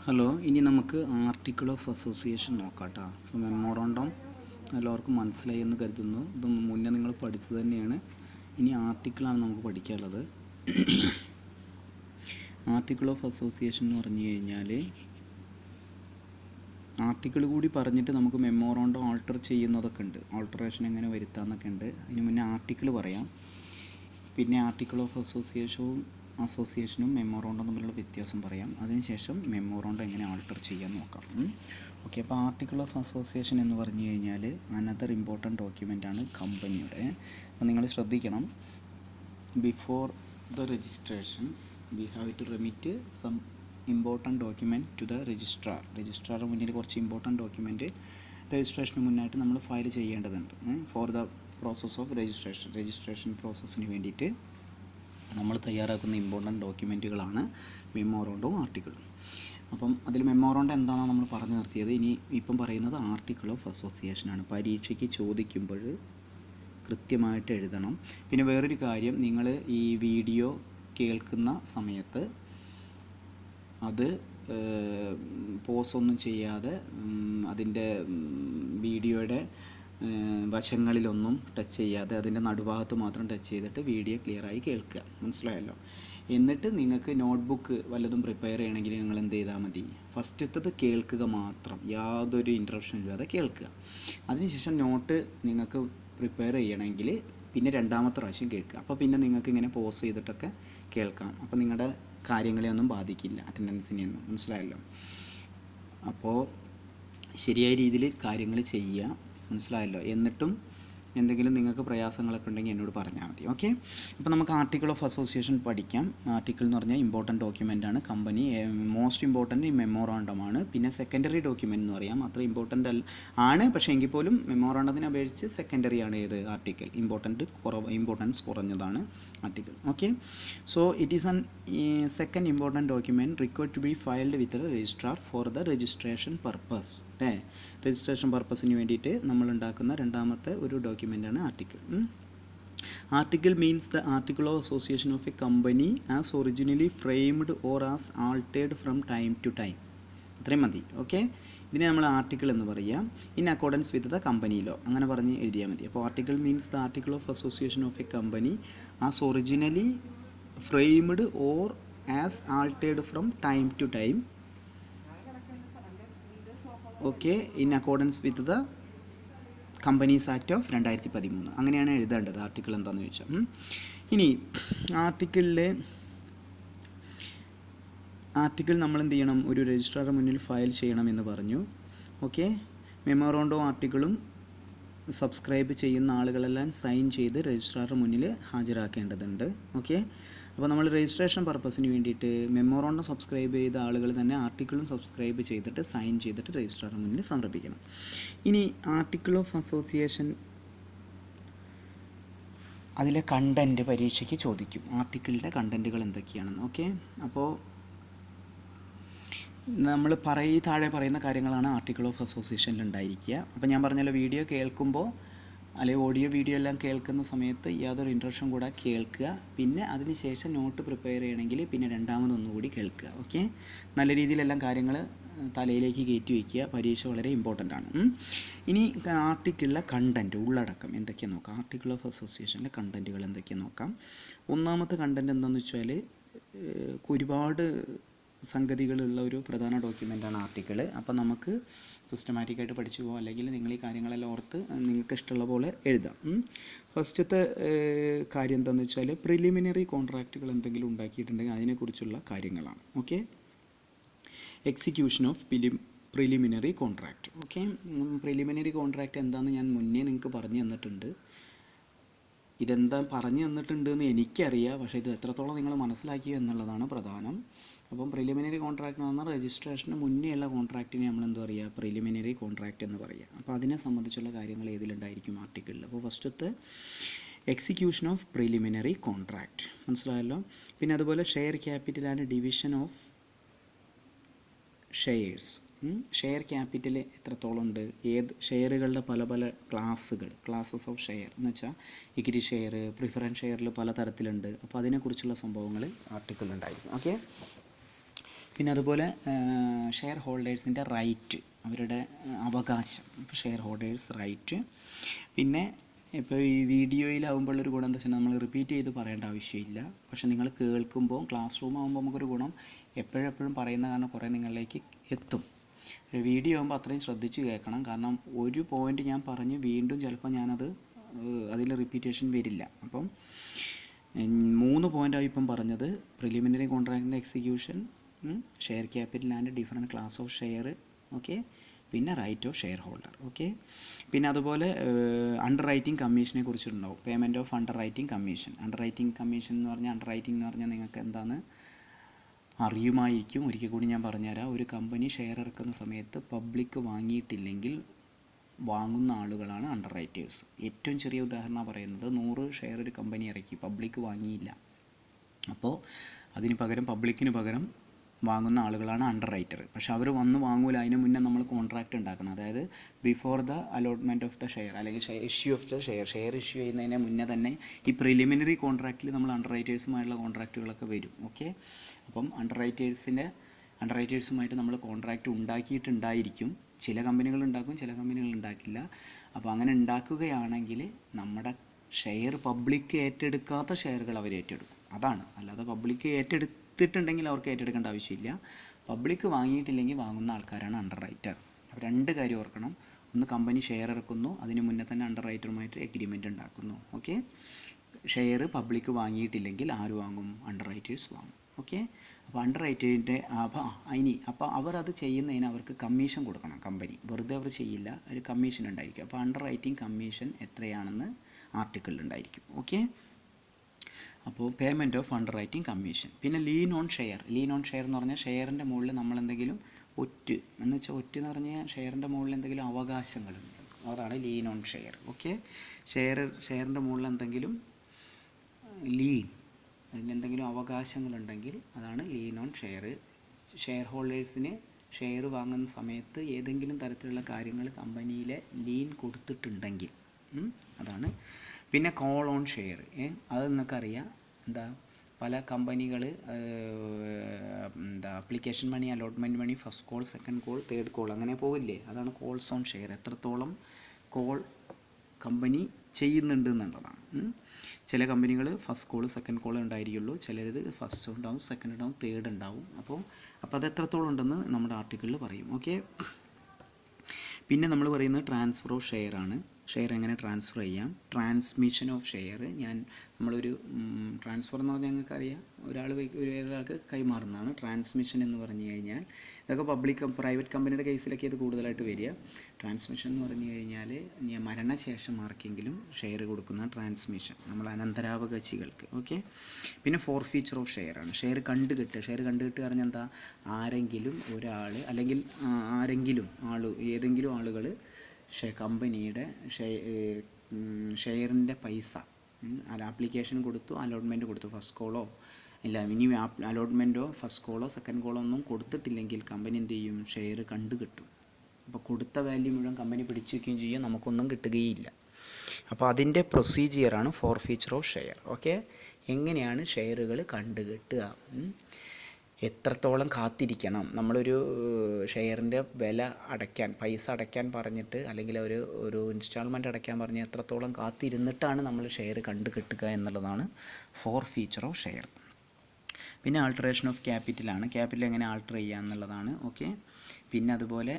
Hello, ഇനി നമുക്ക് article of association നോക്കാം കേട്ടോ. അപ്പോൾ മെമ്മോറാണ്ടം എല്ലാവർക്കും മനസ്സിലായി എന്ന് കരുതുന്നു. ഇത് മുന്നേ നിങ്ങൾ പഠിച്ചത് തന്നെയാണ്. ഇനി ആർട്ടിക്കിളാണ് നമുക്ക് പഠിക്കാനുള്ളത്. ആർട്ടിക്കിൾ ഓഫ് അസോസിയേഷൻ എന്ന് പറഞ്ഞു കഴിഞ്ഞാൽ ആർട്ടിക്കിൾ കൂടി പറഞ്ഞിട്ട് നമുക്ക് മെമ്മോറാണ്ടം ആൾട്ടർ ചെയ്യുന്നതൊക്കെ ഉണ്ട്. ആൾട്ടറേഷൻ എങ്ങനെ വരുത്താമെന്നൊക്കെ ഉണ്ട്. അതിന് മുന്നേ ആർട്ടിക്കിൾ പറയാം. പിന്നെ ആർട്ടിക്കിൾ ഓഫ് അസോസിയേഷനും മെമ്മോറാണ്ടം തമ്മിലുള്ള വ്യത്യാസം പറയാം. അതിനുശേഷം മെമ്മോറാണ്ടം എങ്ങനെ ആൾട്ടർ ചെയ്യാൻ നോക്കാം. ഓക്കെ, അപ്പോൾ ആർട്ടിക്കിൾ ഓഫ് അസോസിയേഷൻ എന്ന് പറഞ്ഞു കഴിഞ്ഞാൽ അനദർ ഇമ്പോർട്ടൻറ്റ് ഡോക്യുമെൻ്റാണ് കമ്പനിയുടെ. അപ്പോൾ നിങ്ങൾ ശ്രദ്ധിക്കണം, before the registration we have to remit some important document to the രജിസ്ട്രാറിന് മുന്നിൽ കുറച്ച് ഇമ്പോർട്ടൻറ്റ് ഡോക്യുമെൻറ്റ് രജിസ്ട്രേഷന് മുന്നായിട്ട് നമ്മൾ ഫയൽ ചെയ്യേണ്ടതുണ്ട്. For the process of registration പ്രോസസ്സിന് വേണ്ടിയിട്ട് നമ്മൾ തയ്യാറാക്കുന്ന ഇമ്പോർട്ടൻറ്റ് ഡോക്യുമെൻറ്റുകളാണ് മെമ്മോറാണ്ടവും ആർട്ടിക്കിളും. അപ്പം അതിൽ മെമ്മോറാണ്ടം എന്താണെന്ന് നമ്മൾ പറഞ്ഞു നിർത്തിയത്. ഇപ്പം പറയുന്നത് ആർട്ടിക്കിൾ ഓഫ് അസോസിയേഷനാണ്. പരീക്ഷയ്ക്ക് ചോദിക്കുമ്പോൾ കൃത്യമായിട്ട് എഴുതണം. പിന്നെ വേറൊരു കാര്യം, നിങ്ങൾ ഈ വീഡിയോ കേൾക്കുന്ന സമയത്ത് അത് പോസൊന്നും ചെയ്യാതെ അതിൻ്റെ വീഡിയോയുടെ വശങ്ങളിലൊന്നും ടച്ച് ചെയ്യാതെ അതിൻ്റെ നടുഭാഗത്ത് മാത്രം ടച്ച് ചെയ്തിട്ട് വീഡിയോ ക്ലിയറായി കേൾക്കുക. മനസ്സിലായല്ലോ? എന്നിട്ട് നിങ്ങൾക്ക് നോട്ട്ബുക്ക് വല്ലതും പ്രിപ്പയർ ചെയ്യണമെങ്കിൽ നിങ്ങൾ എന്ത് ചെയ്താൽ മതി, ഫസ്റ്റത്തത് കേൾക്കുക മാത്രം, യാതൊരു ഇൻട്രപ്ഷനും ഇല്ലാതെ കേൾക്കുക. അതിനുശേഷം നോട്ട് നിങ്ങൾക്ക് പ്രിപ്പയർ ചെയ്യണമെങ്കിൽ പിന്നെ രണ്ടാമത്തെ പ്രാവശ്യം കേൾക്കുക. അപ്പോൾ പിന്നെ നിങ്ങൾക്ക് ഇങ്ങനെ പോസ് ചെയ്തിട്ടൊക്കെ കേൾക്കാം. അപ്പോൾ നിങ്ങളുടെ കാര്യങ്ങളെയൊന്നും ബാധിക്കില്ല, അറ്റൻഡൻസിനെയൊന്നും. മനസ്സിലായല്ലോ? അപ്പോൾ ശരിയായ രീതിയിൽ കാര്യങ്ങൾ ചെയ്യുക. മനസ്സിലായല്ലോ? എന്നിട്ടും എന്തെങ്കിലും നിങ്ങൾക്ക് പ്രയാസങ്ങളൊക്കെ ഉണ്ടെങ്കിൽ എന്നോട് പറഞ്ഞാൽ മതി. ഓക്കെ, അപ്പോൾ നമുക്ക് ആർട്ടിക്കിൾ ഓഫ് അസോസിയേഷൻ പഠിക്കാം. ആർട്ടിക്കിൾ എന്ന് പറഞ്ഞാൽ ഇമ്പോർട്ടൻറ്റ് ഡോക്യുമെൻ്റാണ്. കമ്പനി മോസ്റ്റ് ഇമ്പോർട്ടൻറ്റ് ഈ മെമ്മോറാണ്ടമാണ്. പിന്നെ സെക്കൻഡറി ഡോക്യുമെൻ്റ് എന്ന് പറയാം. അത്ര ഇമ്പോർട്ടൻ്റ് ആണ്, പക്ഷേ എങ്കിൽ പോലും മെമ്മോറാണ്ടത്തിനെ അപേക്ഷിച്ച് സെക്കൻഡറി ആണ് ഏത് ആർട്ടിക്കിൾ. ഇമ്പോർട്ടൻസ് കുറഞ്ഞതാണ് article. Okay, so it is an second important document required to be filed with the registrar for the registration purpose. Registration പർപ്പസിന് വേണ്ടിയിട്ട് നമ്മൾ ഉണ്ടാക്കുന്ന രണ്ടാമത്തെ ഒരു ഡോക്യുമെൻ്റാണ് article. Article means the article of association of a company as originally framed or as altered from time to time. അത്രയും മതി. Okay, ഇതിനെ നമ്മൾ ആർട്ടിക്കിൾ എന്ന് പറയാം. In accordance with the company law, അങ്ങനെ പറഞ്ഞ് എഴുതിയാൽ മതി. അപ്പോൾ article means the article of association of a company as originally framed or as altered from time to time. Okay, in accordance with the companies act of 2013. അങ്ങനെയാണ് എഴുതേണ്ടത് article എന്താണെന്ന് ചോദിച്ചാൽ. ഇനി ആർട്ടിക്കിൾ നമ്മൾ എന്ത് ചെയ്യണം, ഒരു രജിസ്ട്രാറുടെ മുന്നിൽ ഫയൽ ചെയ്യണമെന്ന് പറഞ്ഞു. ഓക്കെ, മെമ്മോറാണ്ടവും ആർട്ടിക്കിളും സബ്സ്ക്രൈബ് ചെയ്യുന്ന ആളുകളെല്ലാം സൈൻ ചെയ്ത് രജിസ്ട്രാറുടെ മുന്നിൽ ഹാജരാക്കേണ്ടതുണ്ട്. ഓക്കെ, അപ്പോൾ നമ്മൾ രജിസ്ട്രേഷൻ പർപ്പസിന് വേണ്ടിയിട്ട് മെമ്മോറാണ്ടം സബ്സ്ക്രൈബ് ചെയ്ത ആളുകൾ തന്നെ ആർട്ടിക്കിളും സബ്സ്ക്രൈബ് ചെയ്തിട്ട് സൈൻ ചെയ്തിട്ട് രജിസ്ട്രാറുടെ മുന്നിൽ സമർപ്പിക്കണം. ഇനി ആർട്ടിക്കിൾ ഓഫ് അസോസിയേഷൻ അതിലെ കണ്ടൻറ്റ് പരീക്ഷയ്ക്ക് ചോദിക്കും. ആർട്ടിക്കിളിൻ്റെ കണ്ടൻറ്റുകൾ എന്തൊക്കെയാണെന്ന്. ഓക്കെ, അപ്പോൾ നമ്മൾ താഴെ പറയുന്ന കാര്യങ്ങളാണ് ആർട്ടിക്കിൾ ഓഫ് അസോസിയേഷനിൽ ഉണ്ടായിരിക്കുക. അപ്പോൾ ഞാൻ പറഞ്ഞല്ലോ, വീഡിയോ കേൾക്കുമ്പോൾ അല്ലെങ്കിൽ ഓഡിയോ വീഡിയോ എല്ലാം കേൾക്കുന്ന സമയത്ത് യാതൊരു ഇൻട്രപ്ഷൻ കൂടെ കേൾക്കുക. പിന്നെ അതിന് ശേഷം നോട്ട് പ്രിപ്പയർ ചെയ്യണമെങ്കിൽ പിന്നെ രണ്ടാമതൊന്നുകൂടി കേൾക്കുക. ഓക്കെ, നല്ല രീതിയിലെല്ലാം കാര്യങ്ങൾ തലയിലേക്ക് കയറ്റി വയ്ക്കുക. പരീക്ഷ വളരെ ഇമ്പോർട്ടൻ്റ് ആണ്. ഇനി ആർട്ടിക്കിളിലെ കണ്ടൻറ്റ്, ഉള്ളടക്കം എന്തൊക്കെയാണെന്ന് നോക്കാം. ആർട്ടിക്കിൾ ഓഫ് അസോസിയേഷനിലെ കണ്ടൻറ്റുകൾ എന്തൊക്കെയാണെന്ന് നോക്കാം. ഒന്നാമത്തെ കണ്ടൻറ്റ് എന്താണെന്ന് വെച്ചാൽ ഒരുപാട് സംഗതികളുള്ള ഒരു പ്രധാന ഡോക്യുമെൻ്റാണ് ആർട്ടിക്കിൾ. അപ്പോൾ നമുക്ക് സിസ്റ്റമാറ്റിക്കായിട്ട് പഠിച്ചു പോകാം, അല്ലെങ്കിൽ നിങ്ങൾ ഈ കാര്യങ്ങളെല്ലാം ഓർത്ത് നിങ്ങൾക്ക് ഇഷ്ടമുള്ള പോലെ എഴുതാം. ഫസ്റ്റത്തെ കാര്യം എന്താണെന്ന് വെച്ചാൽ പ്രിലിമിനറി കോൺട്രാക്റ്റുകൾ എന്തെങ്കിലും ഉണ്ടാക്കിയിട്ടുണ്ടെങ്കിൽ അതിനെക്കുറിച്ചുള്ള കാര്യങ്ങളാണ്. Okay, execution of preliminary contract. Okay, preliminary contract എന്താണെന്ന് ഞാൻ മുന്നേ നിങ്ങൾക്ക് പറഞ്ഞു തന്നിട്ടുണ്ട്. ഇതെന്താ പറഞ്ഞു തന്നിട്ടുണ്ടെന്ന് എനിക്കറിയാം, പക്ഷേ ഇത് എത്രത്തോളം നിങ്ങൾ മനസ്സിലാക്കി എന്നുള്ളതാണ് പ്രധാനം. അപ്പം പ്രിലിമിനറി കോൺട്രാക്റ്റ് എന്ന് പറഞ്ഞാൽ രജിസ്ട്രേഷന് മുന്നേ ഉള്ള കോൺട്രാക്റ്റിനെ നമ്മൾ എന്താ പറയുക, പ്രിലിമിനറി കോൺട്രാക്റ്റ് എന്ന് പറയുക. അപ്പോൾ അതിനെ സംബന്ധിച്ചുള്ള കാര്യങ്ങൾ ഏതിലുണ്ടായിരിക്കും, ആർട്ടിക്കിളിൽ. അപ്പോൾ ഫസ്റ്റത്തെ എക്സിക്യൂഷൻ ഓഫ് പ്രിലിമിനറി കോൺട്രാക്റ്റ്, മനസ്സിലായല്ലോ. പിന്നെ അതുപോലെ share capital and division of shares. Share capital എത്രത്തോളം ഉണ്ട്, ഷെയറുകളുടെ പല ക്ലാസ്സസ് ഓഫ് ഷെയർ എന്ന് വെച്ചാൽ ഇക്വിറ്റി ഷെയർ, പ്രിഫറൻസ് ഷെയറിൽ പല തരത്തിലുണ്ട്. അപ്പോൾ അതിനെക്കുറിച്ചുള്ള സംഭവങ്ങൾ ആർട്ടിക്കിൾ ഉണ്ടായിരിക്കും. ഓക്കെ, പിന്നെ അതുപോലെ ഷെയർ ഹോൾഡേഴ്സിൻ്റെ റൈറ്റ്, അവരുടെ അവകാശം, ഇപ്പോൾ ഷെയർ ഹോൾഡേഴ്സ് റൈറ്റ്. പിന്നെ ഇപ്പോൾ ഈ വീഡിയോയിലാവുമ്പോഴൊരു ഗുണം എന്താ വെച്ചാൽ നമ്മൾ റിപ്പീറ്റ് ചെയ്ത് പറയേണ്ട ആവശ്യമില്ല. പക്ഷെ നിങ്ങൾ കേൾക്കുമ്പോൾ ക്ലാസ് റൂം ആകുമ്പോൾ നമുക്കൊരു ഗുണം എപ്പോഴെപ്പോഴും പറയുന്ന കാരണം കുറേ നിങ്ങളിലേക്ക് എത്തും. വീഡിയോ ആകുമ്പോൾ അത്രയും ശ്രദ്ധിച്ച് കേൾക്കണം. കാരണം ഒരു പോയിൻ്റ് ഞാൻ പറഞ്ഞ് വീണ്ടും ചിലപ്പോൾ ഞാനത് അതിൽ റിപ്പീറ്റേഷൻ വരില്ല. അപ്പം 3 പോയിൻ്റാണ് ഇപ്പം പറഞ്ഞത്. പ്രിലിമിനറി കോൺട്രാക്റ്റിൻ്റെ execution, share capital and different class of share, okay, പിന്നെ right of shareholder, okay. പിന്നെ അതുപോലെ അണ്ടർ റൈറ്റിംഗ് കമ്മീഷനെ കുറിച്ചിട്ടുണ്ടാവും. Payment of underwriting commission. Underwriting commission എന്ന് പറഞ്ഞാൽ, അണ്ടർ റൈറ്റിംഗ് എന്ന് പറഞ്ഞാൽ നിങ്ങൾക്ക് എന്താണെന്ന് അറിയുമായിരിക്കും. ഒരിക്കൽ കൂടി ഞാൻ പറഞ്ഞുതരാം. ഒരു കമ്പനി ഷെയർ ഇറക്കുന്ന സമയത്ത് പബ്ലിക് വാങ്ങിയിട്ടില്ലെങ്കിൽ വാങ്ങുന്ന ആളുകളാണ് അണ്ടർ റൈറ്റേഴ്സ്. ഏറ്റവും ചെറിയ ഉദാഹരണം പറയുന്നത്, 100 ഷെയർ ഒരു കമ്പനി ഇറക്കി, പബ്ലിക് വാങ്ങിയില്ല. അപ്പോൾ അതിന് പകരം പബ്ലിക്കിന് പകരം വാങ്ങുന്ന ആളുകളാണ് അണ്ടർ റൈറ്റർ. പക്ഷെ അവർ വന്ന് വാങ്ങൂല, അതിന് മുന്നേ നമ്മൾ കോൺട്രാക്റ്റ് ഉണ്ടാക്കണം. അതായത് before the allotment of the share, അല്ലെങ്കിൽ issue of the share issue ചെയ്യുന്നതിന് മുന്നേ തന്നെ ഈ പ്രിലിമിനറി കോൺട്രാക്റ്റിൽ നമ്മൾ അണ്ടർ റൈറ്റേഴ്സുമായിട്ടുള്ള കോൺട്രാക്റ്റുകളൊക്കെ വരും, ഓക്കെ. അപ്പം അണ്ടർ റൈറ്റേഴ്സുമായിട്ട് നമ്മൾ കോൺട്രാക്റ്റ് ഉണ്ടാക്കിയിട്ടുണ്ടായിരിക്കും. ചില കമ്പനികൾ ഉണ്ടാക്കും, ചില കമ്പനികൾ ഉണ്ടാക്കില്ല. അപ്പോൾ അങ്ങനെ ഉണ്ടാക്കുകയാണെങ്കിൽ നമ്മുടെ ഷെയർ പബ്ലിക് ഏറ്റെടുക്കാത്ത ഷെയറുകൾ അവർ ഏറ്റെടുക്കും. അതാണ്. അല്ലാതെ പബ്ലിക് ഏറ്റെടുത്തിട്ടുണ്ടെങ്കിൽ അവർക്ക് ഏറ്റെടുക്കേണ്ട ആവശ്യമില്ല. പബ്ലിക് വാങ്ങിയിട്ടില്ലെങ്കിൽ വാങ്ങുന്ന ആൾക്കാരാണ് അണ്ടർ റൈറ്റർ. അപ്പോൾ 2 കാര്യം ഓർക്കണം. ഒന്ന്, കമ്പനി ഷെയർ ഇറക്കുന്നു, അതിന് മുന്നേ തന്നെ അണ്ടർ റൈറ്ററുമായിട്ട് എഗ്രിമെൻ്റ് ഉണ്ടാക്കുന്നു, ഓക്കെ. ഷെയർ പബ്ലിക് വാങ്ങിയിട്ടില്ലെങ്കിൽ ആര് വാങ്ങും? അണ്ടർ റൈറ്റേഴ്സ് വാങ്ങും, ഓക്കെ. അപ്പോൾ അണ്ടർ റൈറ്റേഴ്സിൻ്റെ അപ്പോൾ അവർ അത് ചെയ്യുന്നതിന് അവർക്ക് കമ്മീഷൻ കൊടുക്കണം. കമ്പനി വെറുതെ അവർ ചെയ്യില്ല, ഒരു കമ്മീഷൻ ഉണ്ടായിരിക്കും. അപ്പോൾ അണ്ടർ റൈറ്റിംഗ് കമ്മീഷൻ എത്രയാണെന്ന് ആർട്ടിക്കിളിൽ ഉണ്ടായിരിക്കും, ഓക്കെ. അപ്പോൾ payment of underwriting commission. പിന്നെ lien on share. Lien on share എന്ന് പറഞ്ഞാൽ ഷെയറിൻ്റെ മുകളിൽ നമ്മളെന്തെങ്കിലും ഒറ്റ് എന്ന് വെച്ചാൽ, ഒറ്റ് എന്ന് പറഞ്ഞാൽ ഷെയറിൻ്റെ മുകളിൽ എന്തെങ്കിലും അവകാശങ്ങളുണ്ട്, അതാണ് ലീൻ ഓൺ ഷെയർ, ഓക്കെ. ഷെയറിൻ്റെ മുകളിൽ എന്തെങ്കിലും അതിനെന്തെങ്കിലും അവകാശങ്ങളുണ്ടെങ്കിൽ അതാണ് ലീൻ ഓൺ ഷെയർ. ഷെയർ ഹോൾഡേഴ്സിന് ഷെയർ വാങ്ങുന്ന സമയത്ത് ഏതെങ്കിലും തരത്തിലുള്ള കാര്യങ്ങൾ കമ്പനിയിലെ ലീൻ കൊടുത്തിട്ടുണ്ടെങ്കിൽ അതാണ്. പിന്നെ കോൾ ഓൺ ഷെയർ, അത് നിങ്ങൾക്കറിയാം. പല കമ്പനികൾ application money, allotment money, first call, second call, third call, അങ്ങനെ പോകില്ലേ? അതാണ് കോൾസ് ഓൺ ഷെയർ. എത്രത്തോളം കോൾ കമ്പനി ചെയ്യുന്നുണ്ട് എന്നുള്ളതാണ്. ചില കമ്പനികൾ ഫസ്റ്റ് കോൾ, സെക്കൻഡ് കോൾ ഉണ്ടായിരിക്കുള്ളൂ. ചിലത് ഫസ്റ്റ് ഉണ്ടാവും, സെക്കൻഡ് ഉണ്ടാവും, തേർഡ് ഉണ്ടാവും. അപ്പോൾ അത് എത്രത്തോളം ഉണ്ടെന്ന് നമ്മുടെ ആർട്ടിക്കിളിൽ പറയും, ഓക്കെ. പിന്നെ നമ്മൾ പറയുന്നത് ട്രാൻസ്ഫർ ഓഫ് ഷെയർ ആണ്. ഷെയർ എങ്ങനെ ട്രാൻസ്ഫർ ചെയ്യാം? Transmission of share. നമ്മളൊരു ട്രാൻസ്ഫർ എന്ന് പറഞ്ഞാൽ ഞങ്ങൾക്കറിയാം, ഒരാൾക്ക് കൈമാറുന്നതാണ്. ട്രാൻസ്മിഷൻ എന്ന് പറഞ്ഞു കഴിഞ്ഞാൽ, ഇതൊക്കെ പ്രൈവറ്റ് കമ്പനിയുടെ കേസിലൊക്കെ ഇത് കൂടുതലായിട്ട് വരിക. ട്രാൻസ്മിഷൻ എന്ന് പറഞ്ഞു കഴിഞ്ഞാൽ മരണശേഷം ആർക്കെങ്കിലും ഷെയർ കൊടുക്കുന്ന ട്രാൻസ്മിഷൻ, നമ്മൾ അനന്തരാവകാശികൾക്ക്, ഓക്കെ. പിന്നെ ഫോർഫീച്ചർ ഓഫ് ഷെയർ ആണ്. ഷെയർ കണ്ടുകിട്ടുക പറഞ്ഞാൽ എന്താ? ആരെങ്കിലും ഒരാൾ, അല്ലെങ്കിൽ ഏതെങ്കിലും ആളുകൾ കമ്പനിയുടെ ഷെയറിൻ്റെ പൈസ ആപ്ലിക്കേഷൻ കൊടുത്തു, അലോട്ട്മെൻറ്റ് കൊടുത്തു, ഫസ്റ്റ് കോളോ ഇല്ല, ഇനി അലോട്ട്മെൻറ്റോ ഫസ്റ്റ് കോളോ സെക്കൻഡ് കോളോ ഒന്നും കൊടുത്തിട്ടില്ലെങ്കിൽ കമ്പനി എന്ത് ചെയ്യും? ഷെയർ കണ്ടുകിട്ടും. അപ്പോൾ കൊടുത്ത വാല്യൂ മുഴുവൻ കമ്പനി പിടിച്ചു വയ്ക്കുകയും ചെയ്യും, നമുക്കൊന്നും കിട്ടുകയില്ല. അപ്പോൾ അതിൻ്റെ പ്രൊസീജിയറാണ് ഫോർഫീച്ചർ ഓഫ് ഷെയർ, ഓക്കെ. എങ്ങനെയാണ് ഷെയറുകൾ കണ്ടുകിട്ടുക? എത്രത്തോളം കാത്തിരിക്കണം? നമ്മളൊരു ഷെയറിൻ്റെ പൈസ അടയ്ക്കാൻ പറഞ്ഞിട്ട്, അല്ലെങ്കിൽ ഒരു ഇൻസ്റ്റാൾമെൻറ്റ് അടയ്ക്കാൻ പറഞ്ഞ് എത്രത്തോളം കാത്തിരുന്നിട്ടാണ് നമ്മൾ ഷെയർ കണ്ടുകിട്ടുക എന്നുള്ളതാണ് ഫോർഫീച്ചർ ഓഫ് ഷെയർ. പിന്നെ ആൾട്ടറേഷൻ ഓഫ് ക്യാപിറ്റലാണ്. ക്യാപിറ്റൽ എങ്ങനെ ആൾട്ടർ ചെയ്യുക എന്നുള്ളതാണ്, ഓക്കെ. പിന്നെ അതുപോലെ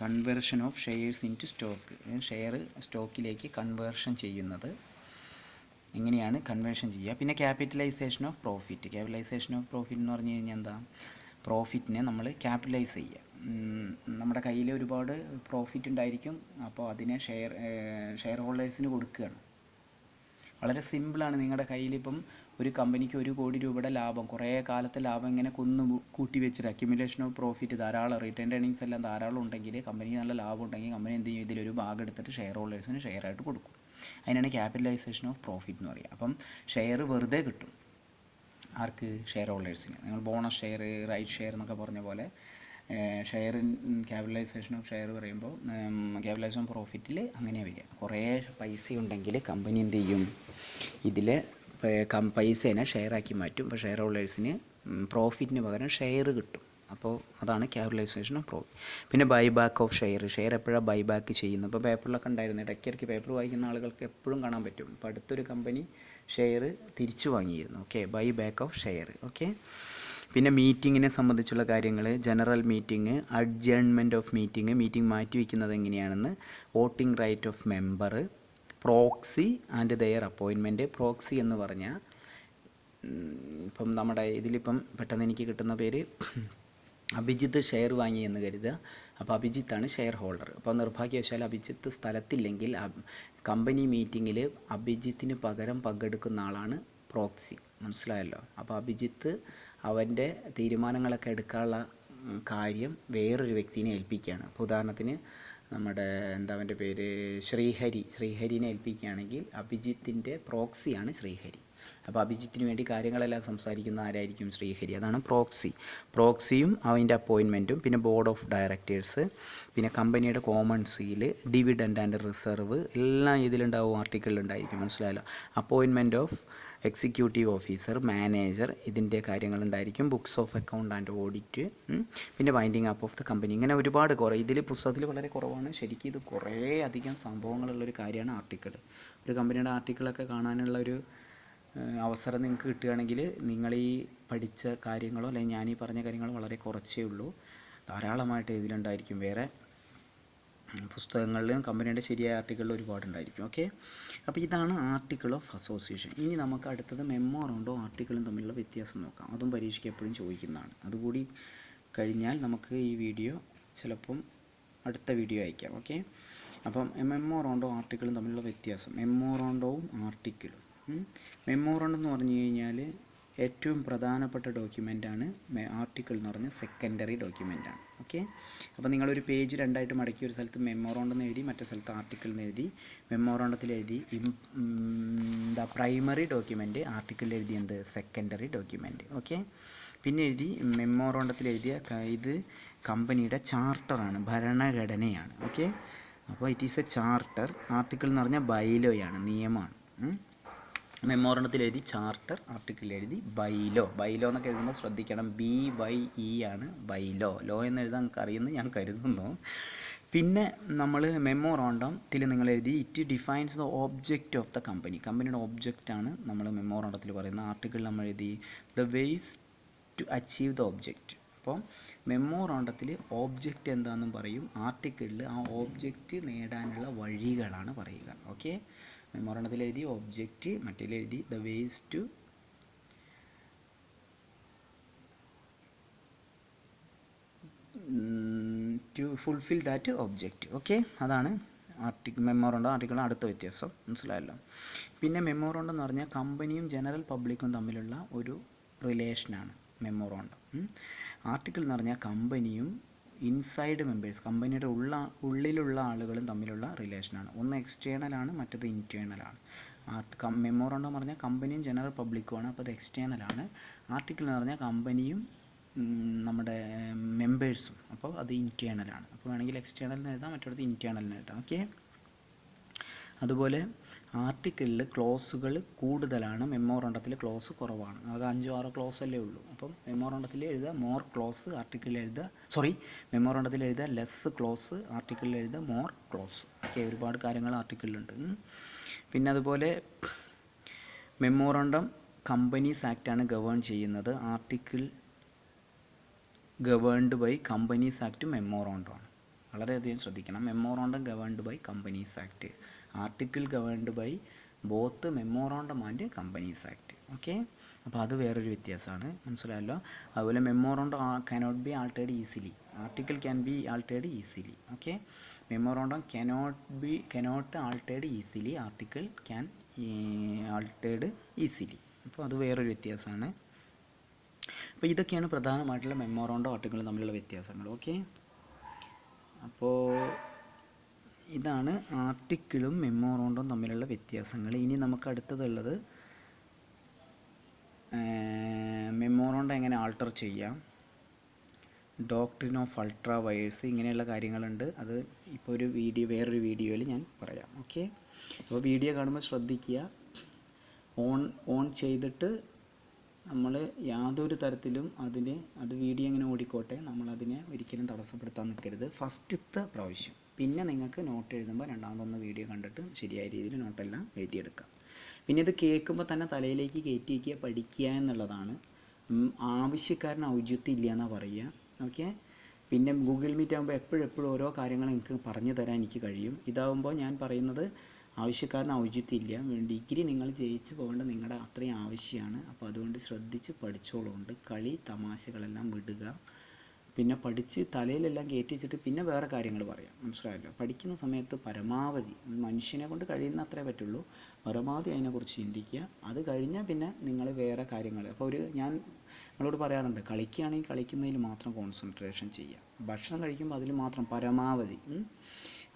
conversion of shares into stock. Share സ്റ്റോക്കിലേക്ക് കൺവേർഷൻ ചെയ്യുന്നത് എങ്ങനെയാണ് കൺവേർഷൻ ചെയ്യുക? പിന്നെ capitalisation of profit. Capitalisation of profit എന്ന് പറഞ്ഞു കഴിഞ്ഞാൽ എന്താ? പ്രോഫിറ്റിനെ നമ്മൾ ക്യാപിറ്റലൈസ് ചെയ്യുക. നമ്മുടെ കയ്യിൽ ഒരുപാട് പ്രോഫിറ്റ് ഉണ്ടായിരിക്കും, അപ്പോൾ അതിനെ ഷെയർ ഹോൾഡേഴ്സിന് കൊടുക്കുകയാണ്. വളരെ സിമ്പിളാണ്. നിങ്ങളുടെ കയ്യിലിപ്പം ഒരു കമ്പനിക്ക് 1 കോടി രൂപയുടെ ലാഭം, കുറേ കാലത്തെ ലാഭം ഇങ്ങനെ കൂട്ടി വെച്ചിട്ട് അക്യുമുലേഷൻ ഓഫ് പ്രോഫിറ്റ് ധാരാളം, റിട്ടേൺ ഏർണിങ്സ് എല്ലാം ധാരാളം ഉണ്ടെങ്കിൽ, കമ്പനിക്ക് നല്ല ലാഭം ഉണ്ടെങ്കിൽ കമ്പനി എന്ത് ചെയ്യും? ഇതിലൊരു ഭാഗം എടുത്തിട്ട് ഷെയർ ഹോൾഡേഴ്സിന് ഷെയറായിട്ട് കൊടുക്കും. അതിനാണ് ക്യാപിറ്റലൈസേഷൻ ഓഫ് പ്രോഫിറ്റ് എന്ന് പറയുക. അപ്പം ഷെയർ വെറുതെ കിട്ടും. ആർക്ക്? ഷെയർ ഹോൾഡേഴ്സിന്. നിങ്ങൾ ബോണസ് ഷെയർ, റൈറ്റ് ഷെയർ എന്നൊക്കെ പറഞ്ഞ പോലെ ക്യാപിറ്റലൈസേഷൻ ഓഫ് ഷെയർ പറയുമ്പോൾ ക്യാപിറ്റലൈസേഷൻ ഓഫ് പ്രോഫിറ്റിൽ അങ്ങനെ വരിക. കുറേ പൈസ ഉണ്ടെങ്കിൽ കമ്പനി എന്ത് ചെയ്യും? ഇതിൽ പൈസേനെ ഷെയറാക്കി മാറ്റും. അപ്പോൾ ഷെയർ ഹോൾഡേഴ്സിന് പ്രോഫിറ്റിന് പകരം ഷെയർ കിട്ടും. അപ്പോൾ അതാണ് ക്യാപിറ്റലൈസേഷൻ ഓഫ് പ്രോഫിറ്റ്. പിന്നെ ബൈ ബാക്ക് ഓഫ് ഷെയർ എപ്പോഴാണ് ബൈ ബാക്ക് ചെയ്യുന്നത്? ഇപ്പോൾ പേപ്പറിലൊക്കെ ഉണ്ടായിരുന്നു, ഇടയ്ക്കിടയ്ക്ക് പേപ്പർ വായിക്കുന്ന ആളുകൾക്ക് എപ്പോഴും കാണാൻ പറ്റും. ഇപ്പോൾ അടുത്തൊരു കമ്പനി ഷെയർ തിരിച്ചു വാങ്ങിയിരുന്നു. Okay, buy back of share. Okay, പിന്നെ മീറ്റിങ്ങിനെ സംബന്ധിച്ചുള്ള കാര്യങ്ങൾ, general meeting, adjournment of meeting മാറ്റി വയ്ക്കുന്നത് എങ്ങനെയാണെന്ന്, voting right of member, proxy and their appointment. Proxy എന്ന് പറഞ്ഞാൽ ഇപ്പം നമ്മുടെ ഇതിലിപ്പം പെട്ടെന്ന് എനിക്ക് കിട്ടുന്ന പേര് അഭിജിത്ത് ഷെയർ വാങ്ങി എന്ന് കരുതുക. അപ്പോൾ അഭിജിത്താണ് ഷെയർ ഹോൾഡർ. അപ്പോൾ നിർഭാഗ്യവശാൽ അഭിജിത്ത് സ്ഥലത്തില്ലെങ്കിൽ കമ്പനി മീറ്റിങ്ങിൽ അഭിജിത്തിന് പകരം പങ്കെടുക്കുന്ന ആളാണ് പ്രോക്സി. മനസ്സിലായല്ലോ? അപ്പോൾ അഭിജിത്ത് അവൻ്റെ തീരുമാനങ്ങളൊക്കെ എടുക്കാനുള്ള കാര്യം വേറൊരു വ്യക്തിനെ ഏൽപ്പിക്കുകയാണ്. ഇപ്പോൾ ഉദാഹരണത്തിന് നമ്മുടെ അവൻ്റെ പേര് ശ്രീഹരിനെ ഏൽപ്പിക്കുകയാണെങ്കിൽ അഭിജിത്തിൻ്റെ പ്രോക്സിയാണ് ശ്രീഹരി. അപ്പോൾ അഭിജിത്തിന് വേണ്ടി കാര്യങ്ങളെല്ലാം സംസാരിക്കുന്ന ആരായിരിക്കും? ശ്രീഹരി. അതാണ് പ്രോക്സിയും അതിൻ്റെ അപ്പോയിൻമെൻറ്റും. പിന്നെ ബോർഡ് ഓഫ് ഡയറക്ടേഴ്സ്, പിന്നെ കമ്പനിയുടെ common seal, dividend and reserve എല്ലാം ഇതിലുണ്ടാവും, ആർട്ടിക്കിളിലുണ്ടായിരിക്കും. മനസ്സിലായല്ലോ? Appointment of executive officer, manager, ഇതിൻ്റെ കാര്യങ്ങളുണ്ടായിരിക്കും. Books of account and audit, പിന്നെ winding up of the company. ഇങ്ങനെ ഒരുപാട് ഇതിൽ പുസ്തകത്തിൽ വളരെ കുറവാണ്. ശരിക്കും ഇത് കുറേ അധികം സംഭവങ്ങളുള്ളൊരു കാര്യമാണ് ആർട്ടിക്കിൾ. ഒരു കമ്പനിയുടെ ആർട്ടിക്കിളൊക്കെ കാണാനുള്ള ഒരു അവസരം നിങ്ങൾക്ക് കിട്ടുകയാണെങ്കിൽ നിങ്ങൾ ഈ പഠിച്ച കാര്യങ്ങളോ അല്ലെങ്കിൽ ഞാൻ ഈ പറഞ്ഞ കാര്യങ്ങളോ വളരെ കുറച്ചേ ഉള്ളൂ. ധാരാളമായിട്ട് ഇതിലുണ്ടായിരിക്കും. വേറെ പുസ്തകങ്ങളിലും കമ്പനിയുടെ ശരിയായ ആർട്ടിക്കിളിൽ ഒരുപാടുണ്ടായിരിക്കും. ഓക്കെ, അപ്പോൾ ഇതാണ് ആർട്ടിക്കിൾ ഓഫ് അസോസിയേഷൻ. ഇനി നമുക്ക് അടുത്തത് മെമ്മോറണ്ടോ ആർട്ടിക്കിളും തമ്മിലുള്ള വ്യത്യാസം നോക്കാം. അതും പരീക്ഷയ്ക്ക് എപ്പോഴും ചോദിക്കുന്നതാണ്. അതുകൂടി കഴിഞ്ഞാൽ നമുക്ക് ഈ വീഡിയോ ചിലപ്പം അടുത്ത വീഡിയോ അയക്കാം. ഓക്കെ, അപ്പം മെമ്മോറണ്ടോ ആർട്ടിക്കിളും തമ്മിലുള്ള വ്യത്യാസം. മെമ്മോറണ്ടോവും ആർട്ടിക്കിളും. മെമ്മോറണ്ടം എന്ന് പറഞ്ഞു കഴിഞ്ഞാൽ ഏറ്റവും പ്രധാനപ്പെട്ട ഡോക്യുമെൻ്റാണ്. ആർട്ടിക്കിൾ എന്ന് പറഞ്ഞാൽ സെക്കൻഡറി ഡോക്യുമെൻ്റാണ്. ഓക്കെ, അപ്പോൾ നിങ്ങളൊരു പേജ് രണ്ടായിട്ട് മടക്കി ഒരു സ്ഥലത്ത് മെമ്മോറണ്ടം എന്ന് എഴുതി, മറ്റേ സ്ഥലത്ത് ആർട്ടിക്കിൾ എന്ന് എഴുതി. മെമ്മോറണ്ടത്തിൽ എഴുതി പ്രൈമറി ഡോക്യുമെൻറ്റ്, ആർട്ടിക്കിളിൽ എഴുതി സെക്കൻഡറി ഡോക്യുമെൻറ്റ്. ഓക്കെ, പിന്നെ എഴുതി മെമ്മോറണ്ടത്തിൽ എഴുതിയ ഇത് കമ്പനിയുടെ ചാർട്ടറാണ്, ഭരണഘടനയാണ്. ഓക്കെ, അപ്പോൾ it is A charter. Article എന്ന് പറഞ്ഞാൽ ബൈലോയാണ്, നിയമമാണ്. മെമ്മോറണ്ടത്തിൽ എഴുതി ചാർട്ടർ, ആർട്ടിക്കിൾ എഴുതി ബൈലോ. ബൈലോ എന്നൊക്കെ എഴുതുമ്പോൾ ശ്രദ്ധിക്കണം, BYE ആണ് ബൈലോ. ലോ എന്ന് എഴുതാൻ നിങ്ങൾക്ക് അറിയുമെന്ന് ഞാൻ കരുതുന്നു. പിന്നെ നമ്മൾ മെമ്മോറണ്ടത്തിൽ നിങ്ങൾ എഴുതി it defines the object of the company. കമ്പനിയുടെ ഒബ്ജക്റ്റാണ് നമ്മൾ മെമ്മോറണ്ടത്തിൽ പറയുന്നത്. ആർട്ടിക്കിൾ നമ്മൾ എഴുതി the ways to achieve the object. അപ്പോൾ മെമ്മോറണ്ടത്തിൽ ഓബ്ജക്റ്റ് എന്താണെന്നും പറയും, ആർട്ടിക്കിളിൽ ആ ഓബ്ജക്റ്റ് നേടാനുള്ള വഴികളാണ് പറയുക. ഓക്കെ, മെമ്മോറണ്ടത്തിൽ എഴുതി ഒബ്ജക്റ്റ്, മറ്റേതിൽ എഴുതി the ways to fulfil that object. Okay, അതാണ് മെമ്മോറണ്ടം ആർട്ടിക്കിളും അടുത്ത വ്യത്യാസം. മനസ്സിലായല്ലോ? പിന്നെ മെമ്മോറണ്ടം എന്ന് പറഞ്ഞാൽ കമ്പനിയും ജനറൽ പബ്ലിക്കും തമ്മിലുള്ള ഒരു റിലേഷനാണ് മെമ്മോറണ്ടം. ആർട്ടിക്കിൾ എന്ന് പറഞ്ഞാൽ കമ്പനിയും ഇൻസൈഡ് മെമ്പേഴ്സ്, കമ്പനിയുടെ ഉള്ളിലുള്ള ആളുകളും തമ്മിലുള്ള റിലേഷനാണ്. ഒന്ന് എക്സ്റ്റേണലാണ്, മറ്റത് ഇൻറ്റേർണലാണ്. മെമ്മോറണ്ടം എന്ന് പറഞ്ഞാൽ കമ്പനിയും ജനറൽ പബ്ലിക്കുമാണ്, അപ്പോൾ അത് എക്സ്റ്റേണലാണ്. ആർട്ടിക്കിൾ എന്ന് പറഞ്ഞാൽ കമ്പനിയും നമ്മുടെ മെമ്പേഴ്സും, അപ്പോൾ അത് ഇൻറ്റേർണലാണ്. അപ്പോൾ വേണമെങ്കിൽ എക്സ്റ്റേണലിന് എഴുതാം, മറ്റൊരു ഇൻറ്റേർണലിന് എഴുതാം. ഓക്കെ, അതുപോലെ ആർട്ടിക്കിളിൽ ക്ലോസുകൾ കൂടുതലാണ്, മെമ്മോറണ്ടത്തിൽ ക്ലോസ് കുറവാണ്. ആകെ 5-6 ക്ലോസ് അല്ലേ ഉള്ളൂ. അപ്പം മെമ്മോറണ്ടത്തിൽ എഴുതുക മോർ ക്ലോസ്, ആർട്ടിക്കിളിൽ എഴുതുക മെമ്മോറണ്ടത്തിൽ എഴുതുക ലെസ് ക്ലോസ്, ആർട്ടിക്കിളിൽ എഴുതുക മോർ ക്ലോസ്. ഓക്കെ, ഒരുപാട് കാര്യങ്ങൾ ആർട്ടിക്കിളിലുണ്ട്. പിന്നെ അതുപോലെ മെമ്മോറണ്ടം കമ്പനീസ് ആക്റ്റാണ് ഗവേൺ ചെയ്യുന്നത്. Article governed by companies act മെമ്മോറണ്ടമാണ്. വളരെയധികം ശ്രദ്ധിക്കണം. Memorandum governed by companies act, article governed by both memorandum and companies act. Okay, അപ്പോൾ അത് വേറൊരു വ്യത്യാസമാണ്. മനസ്സിലായല്ലോ? അതുപോലെ memorandum cannot be altered easily, article can be altered easily. Okay, memorandum cannot altered easily, article can altered easily. അപ്പോൾ അത് വേറൊരു വ്യത്യാസമാണ്. അപ്പോൾ ഇതൊക്കെയാണ് പ്രധാനമായിട്ടുള്ള മെമ്മോറണ്ടം ആർട്ടിക്കിളും തമ്മിലുള്ള വ്യത്യാസങ്ങൾ. ഓക്കെ, അപ്പോൾ ഇതാണ് ആർട്ടിക്കിളും മെമ്മോറണ്ടവും തമ്മിലുള്ള വ്യത്യാസങ്ങൾ. ഇനി നമുക്ക് അടുത്തതുള്ളത് മെമ്മോറണ്ടം എങ്ങനെ ആൾട്ടർ ചെയ്യാം, ഡോക്ട്രിൻ ഓഫ് അൾട്രാ വയേഴ്സ്, ഇങ്ങനെയുള്ള കാര്യങ്ങളുണ്ട്. അത് ഇപ്പോൾ വേറൊരു വീഡിയോയിൽ ഞാൻ പറയാം. ഓക്കെ, അപ്പോൾ വീഡിയോ കാണുമ്പോൾ ശ്രദ്ധിക്കുക, ഓൺ ചെയ്തിട്ട് നമ്മൾ യാതൊരു തരത്തിലും അത് വീഡിയോ ഇങ്ങനെ ഓടിക്കോട്ടെ, നമ്മളതിനെ ഒരിക്കലും തടസ്സപ്പെടുത്താൻ നിൽക്കരുത് ഫസ്റ്റത്തെ പ്രാവശ്യം. പിന്നെ നിങ്ങൾക്ക് നോട്ട് എഴുതുമ്പോൾ രണ്ടാമതൊന്ന് വീഡിയോ കണ്ടിട്ട് ശരിയായ രീതിയിൽ നോട്ടെല്ലാം എഴുതിയെടുക്കാം. പിന്നെ ഇത് കേൾക്കുമ്പോൾ തന്നെ തലയിലേക്ക് കയറ്റി വയ്ക്കുക, പഠിക്കുക എന്നുള്ളതാണ്. ആവശ്യക്കാരന് ഔചിത്യം ഇല്ല എന്നാണ് പറയുക. ഓക്കെ. പിന്നെ ഗൂഗിൾ മീറ്റ് ആകുമ്പോൾ എപ്പോഴും ഓരോ കാര്യങ്ങൾ എനിക്ക് പറഞ്ഞു തരാൻ എനിക്ക് കഴിയും. ഇതാവുമ്പോൾ ഞാൻ പറയുന്നത് ആവശ്യക്കാരന് ഔചിത്യം ഇല്ല. ഡിഗ്രി നിങ്ങൾ ജയിച്ച് പോകേണ്ടത് നിങ്ങളുടെ അത്രയും ആവശ്യമാണ്. അപ്പോൾ അതുകൊണ്ട് ശ്രദ്ധിച്ച് പഠിച്ചോളുണ്ട്. കളി തമാശകളെല്ലാം വിടുക. പിന്നെ പഠിച്ച് തലയിലെല്ലാം കയറ്റി വെച്ചിട്ട് പിന്നെ വേറെ കാര്യങ്ങൾ പറയാം. മനസ്സിലായല്ലോ? പഠിക്കുന്ന സമയത്ത് പരമാവധി മനുഷ്യനെ കൊണ്ട് കഴിയുന്ന അത്രേ പറ്റുള്ളൂ, പരമാവധി അതിനെക്കുറിച്ച് ചിന്തിക്കുക. അത് കഴിഞ്ഞാൽ പിന്നെ നിങ്ങൾ വേറെ കാര്യങ്ങൾ, അപ്പോൾ ഞാൻ നിങ്ങളോട് പറയാറുണ്ട്, കളിക്കുകയാണെങ്കിൽ കളിക്കുന്നതിൽ മാത്രം കോൺസെൻട്രേഷൻ ചെയ്യുക. ഭക്ഷണം കഴിക്കുമ്പോൾ അതിൽ മാത്രം പരമാവധി.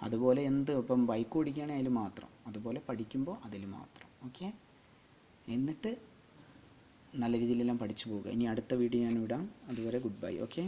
അതുപോലെ ഇപ്പം ബൈക്ക് ഓടിക്കുകയാണെങ്കിൽ അതിൽ മാത്രം, അതുപോലെ പഠിക്കുമ്പോൾ അതിൽ മാത്രം. ഓക്കെ. എന്നിട്ട് നല്ല രീതിയിലെല്ലാം പഠിച്ചു പോവുക. ഇനി അടുത്ത വീഡിയോ ഞാൻ ഇടാം. അതുവരെ ഗുഡ് ബൈ. ഓക്കെ.